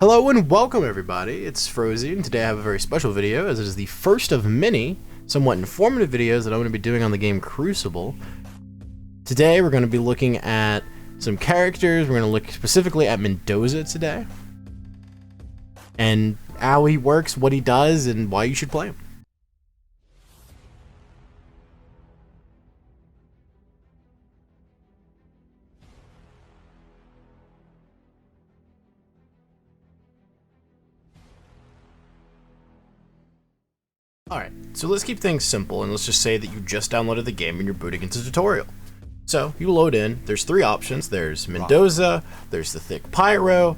Hello and welcome everybody, it's Frozy, and today I have a very special video as it is the first of many somewhat informative videos that I'm going to be doing on the game Crucible. Today we're going to be looking at some characters. We're going to look specifically at Mendoza today and how he works, what he does, and why you should play him. Alright, so let's keep things simple and let's just say that you just downloaded the game and you're booting into tutorial. So you load in, there's three options, there's Mendoza, there's the Thick Pyro,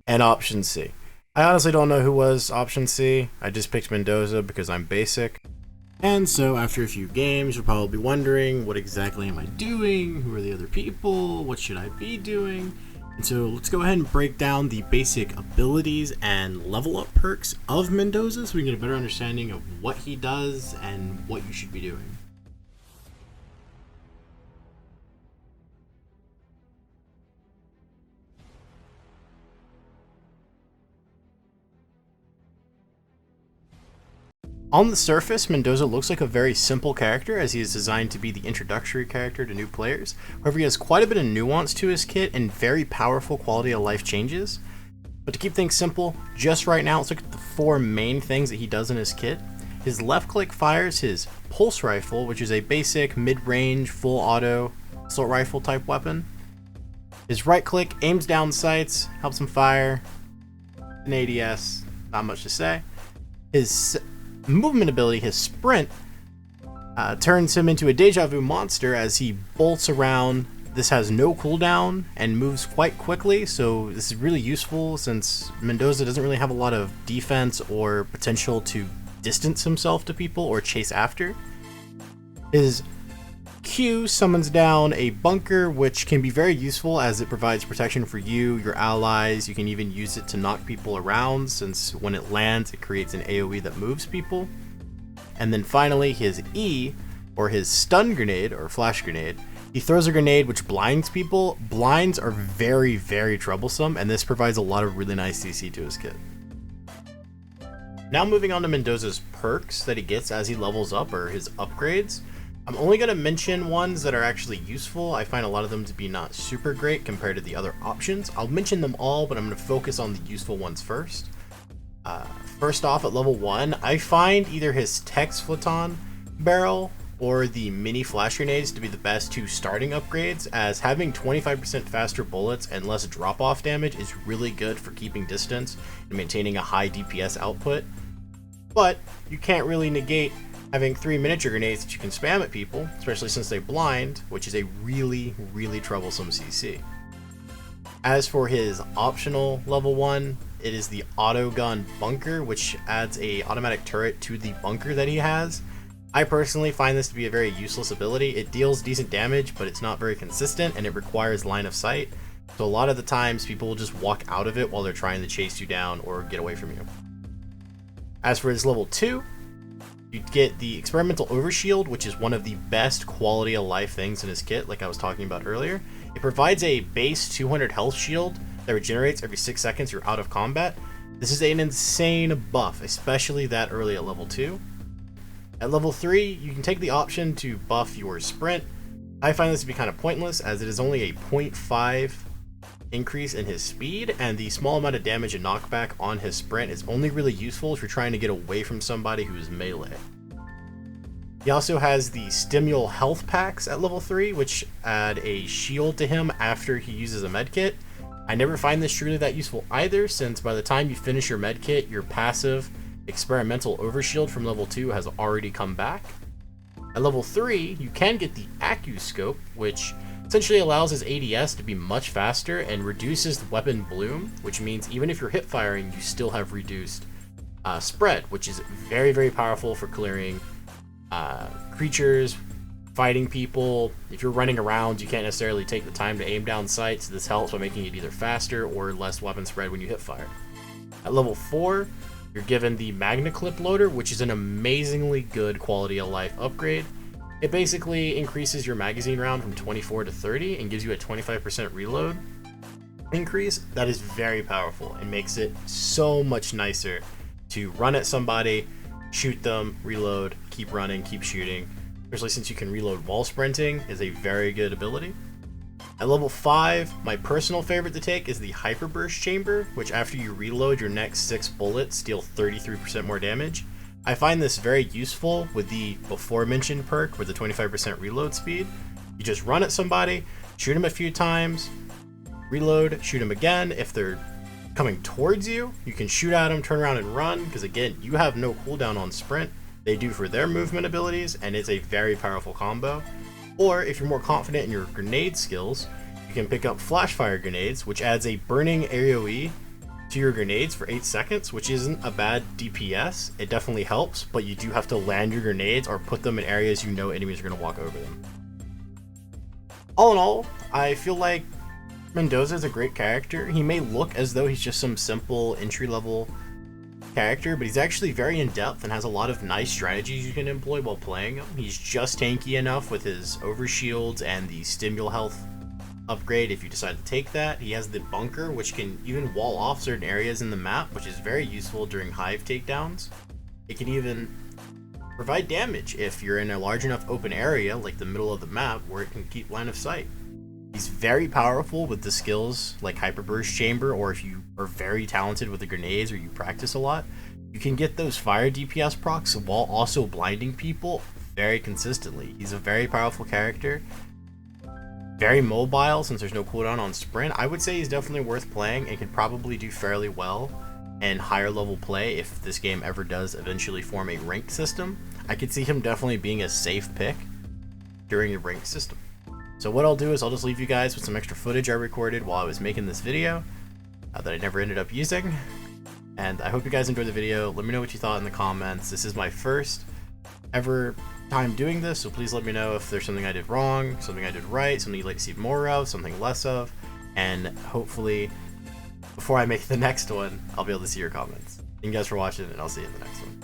and option C. I honestly don't know who was option C, I just picked Mendoza because I'm basic. And so after a few games, you'll probably be wondering, what exactly am I doing? Who are the other people? What should I be doing? And so let's go ahead and break down the basic abilities and level up perks of Mendoza so we can get a better understanding of what he does and what you should be doing. On the surface, Mendoza looks like a very simple character as he is designed to be the introductory character to new players. However, he has quite a bit of nuance to his kit and very powerful quality of life changes. But to keep things simple, just right now, let's look at the four main things that he does in his kit. His left click fires his pulse rifle, which is a basic mid-range full auto assault rifle type weapon. His right click aims down sights, helps him fire an ADS, not much to say. His movement ability, his sprint, turns him into a deja vu monster as he bolts around. This has no cooldown and moves quite quickly, so this is really useful since Mendoza doesn't really have a lot of defense or potential to distance himself to people or chase after. His Q summons down a bunker, which can be very useful as it provides protection for you, your allies. You can even use it to knock people around since when it lands it creates an AoE that moves people. And then finally his E, or his stun grenade or flash grenade. He throws a grenade which blinds people. Blinds are very, very troublesome, and this provides a lot of really nice CC to his kit. Now moving on to Mendoza's perks that he gets as he levels up, or his upgrades. I'm only going to mention ones that are actually useful. I find a lot of them to be not super great compared to the other options. I'll mention them all, but I'm going to focus on the useful ones first. First off, at level 1, I find either his Tex Photon barrel or the mini flash grenades to be the best two starting upgrades, as having 25% faster bullets and less drop-off damage is really good for keeping distance and maintaining a high DPS output. But you can't really negate having 3 miniature grenades that you can spam at people, especially since they blind, which is a really, really troublesome CC. As for his optional level 1, it is the auto gun bunker, which adds a automatic turret to the bunker that he has. I personally find this to be a very useless ability. It deals decent damage, but it's not very consistent and it requires line of sight. So a lot of the times people will just walk out of it while they're trying to chase you down or get away from you. As for his level 2, you get the experimental overshield, which is one of the best quality of life things in his kit, like I was talking about earlier. It provides a base 200 health shield that regenerates every 6 seconds you're out of combat. This is an insane buff, especially that early at level 2. At level 3, you can take the option to buff your sprint. I find this to be kind of pointless as it is only a 0.5 increase in his speed, and the small amount of damage and knockback on his sprint is only really useful if you're trying to get away from somebody who is melee. He also has the Stimul health packs at level 3, which add a shield to him after he uses a medkit. I never find this truly that useful either, since by the time you finish your medkit, your passive experimental overshield from level 2 has already come back. At level 3, you can get the Accu-Scope, which essentially allows his ADS to be much faster and reduces the weapon bloom, which means even if you're hip firing, you still have reduced spread, which is very, very powerful for clearing creatures, fighting people. If you're running around, you can't necessarily take the time to aim down sights. This helps by making it either faster or less weapon spread when you hip fire. At level 4, you're given the Magna Clip Loader, which is an amazingly good quality of life upgrade. It basically increases your magazine round from 24 to 30 and gives you a 25% reload. increase, that is very powerful. It makes it so much nicer to run at somebody, shoot them, reload, keep running, keep shooting. Especially since you can reload while sprinting is a very good ability. At level 5, my personal favorite to take is the Hyperburst Chamber, which after you reload your next 6 bullets deal 33% more damage. I find this very useful with the before mentioned perk with the 25% reload speed. You just run at somebody, shoot them a few times, reload, shoot them again. If they're coming towards you, you can shoot at them, turn around and run, because again, you have no cooldown on sprint. They do for their movement abilities, and it's a very powerful combo. Or if you're more confident in your grenade skills, you can pick up flash fire grenades, which adds a burning AoE to your grenades for 8 seconds, which isn't a bad DPS. It definitely helps, but you do have to land your grenades or put them in areas you know enemies are going to walk over them. All in all, I feel like Mendoza is a great character. He may look as though he's just some simple entry-level character, but he's actually very in-depth and has a lot of nice strategies you can employ while playing him. He's just tanky enough with his overshields and the stimul health upgrade if you decide to take that. He has the bunker, which can even wall off certain areas in the map, which is very useful during hive takedowns. It can even provide damage if you're in a large enough open area like the middle of the map where it can keep line of sight. He's very powerful with the skills like Hyperburst Chamber, or if you are very talented with the grenades or you practice a lot, you can get those fire DPS procs while also blinding people very consistently. He's a very powerful character, very mobile since there's no cooldown on sprint. I would say he's definitely worth playing and can probably do fairly well in higher level play if this game ever does eventually form a ranked system. I could see him definitely being a safe pick during a ranked system. So what I'll do is I'll just leave you guys with some extra footage I recorded while I was making this video that I never ended up using. And I hope you guys enjoyed the video. Let me know what you thought in the comments. This is my first ever time doing this, so please let me know if there's something I did wrong, something I did right, something you'd like to see more of, something less of. And hopefully, before I make the next one, I'll be able to see your comments. Thank you guys for watching, and I'll see you in the next one.